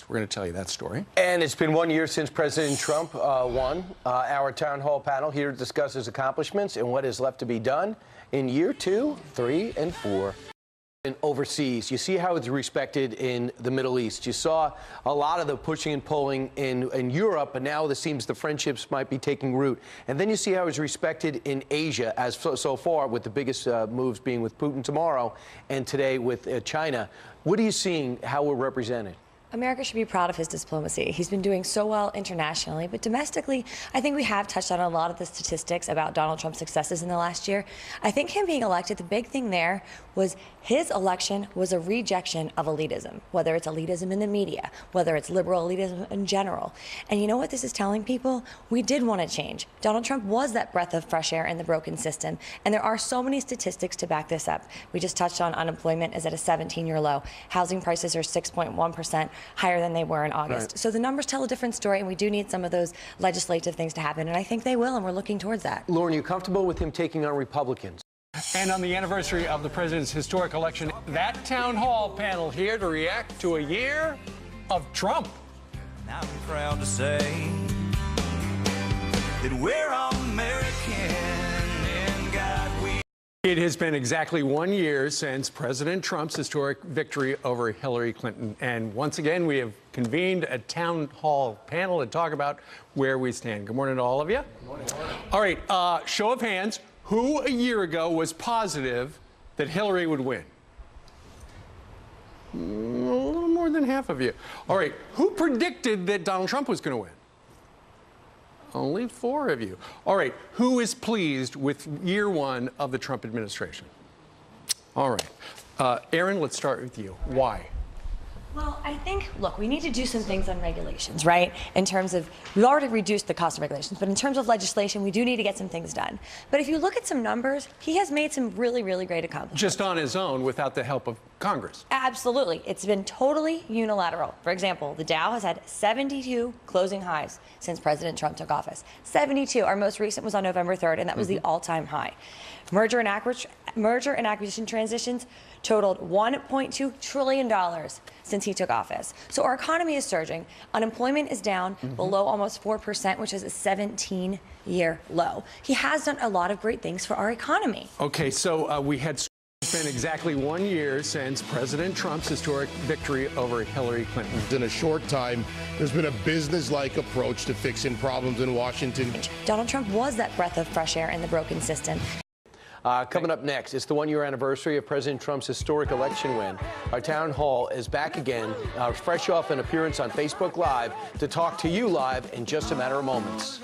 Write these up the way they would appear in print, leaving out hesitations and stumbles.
We're going to tell you that story. And it's been 1 year since President Trump won. Our town hall panel here to discuss his accomplishments and what is left to be done in year 2, 3, and 4. And overseas, you see how it's respected in the Middle East. You saw a lot of the pushing and pulling in Europe, but now it seems the friendships might be taking root. And then you see how it's respected in Asia, as so far, with the biggest moves being with Putin tomorrow and today with China. What are you seeing, how we're represented? America should be proud of his diplomacy. He's been doing so well internationally, but domestically, I think we have touched on a lot of the statistics about Donald Trump's successes in the last year. I think him being elected, the big thing there was his election was a rejection of elitism, whether it's elitism in the media, whether it's liberal elitism in general. And you know what this is telling people? We did want to change. Donald Trump was that breath of fresh air in the broken system, and there are so many statistics to back this up. We just touched on unemployment is at a 17-year low. Housing prices are 6.1%. higher than they were in August. Right. So the numbers tell a different story, and we do need some of those legislative things to happen, and I think they will, and we're looking towards that. Lauren, you comfortable with him taking on Republicans? And on the anniversary of the president's historic election, that town hall panel here to react to a year of Trump. I'm proud to say that we're all American. It has been exactly 1 year since President Trump's historic victory over Hillary Clinton. And once again, we have convened a town hall panel to talk about where we stand. Good morning to all of you. Good morning. All right, show of hands. Who a year ago was positive that Hillary would win? A little more than half of you. All right, who predicted that Donald Trump was going to win? Only 4 of you. All right, who is pleased with year 1 of the Trump administration? All right. Erin, let's start with you. Why? Well, I think, look, we need to do some things on regulations, right? In terms of, we've already reduced the cost of regulations, but in terms of legislation, we do need to get some things done. But if you look at some numbers, he has made some really, really great accomplishments. Just on his own without the help of Congress. Absolutely. It's been totally unilateral. For example, the Dow has had 72 closing highs since President Trump took office. 72. Our most recent was on November 3rd, and that was the all-time high. Merger and acquisition transitions totaled $1.2 trillion since he took office. So our economy is surging. Unemployment is down below almost 4%, which is a 17-year low. He has done a lot of great things for our economy. Okay, so it's been exactly 1 year since President Trump's historic victory over Hillary Clinton. In a short time, there's been a business-like approach to fixing problems in Washington. Donald Trump was that breath of fresh air in the broken system. Coming up next, it's the 1 year anniversary of President Trump's historic election win. Our town hall is back again, fresh off an appearance on Facebook Live, to talk to you live in just a matter of moments.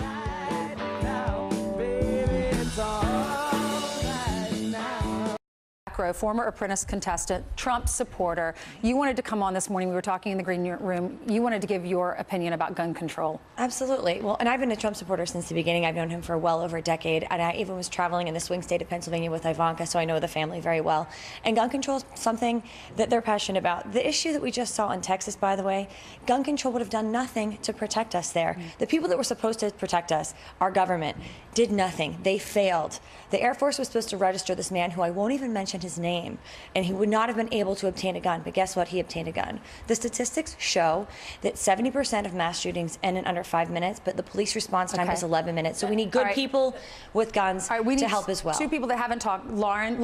Former apprentice contestant, Trump supporter. You wanted to come on this morning. We were talking in the green room. You wanted to give your opinion about gun control. Absolutely. Well, and I've been a Trump supporter since the beginning. I've known him for well over a decade, and I even was traveling in the swing state of Pennsylvania with Ivanka, so I know the family very well. And gun control is something that they're passionate about. The issue that we just saw in Texas, by the way, gun control would have done nothing to protect us there. The people that were supposed to protect us, our government, did nothing. They failed. The Air Force was supposed to register this man, who I won't even mention his name, and he would not have been able to obtain a gun, but guess what? He obtained a gun. The statistics show that 70% of mass shootings end in under 5 minutes, but the police response time is 11 minutes. So we need good people with guns to help as well. 2 people that haven't talked. Lauren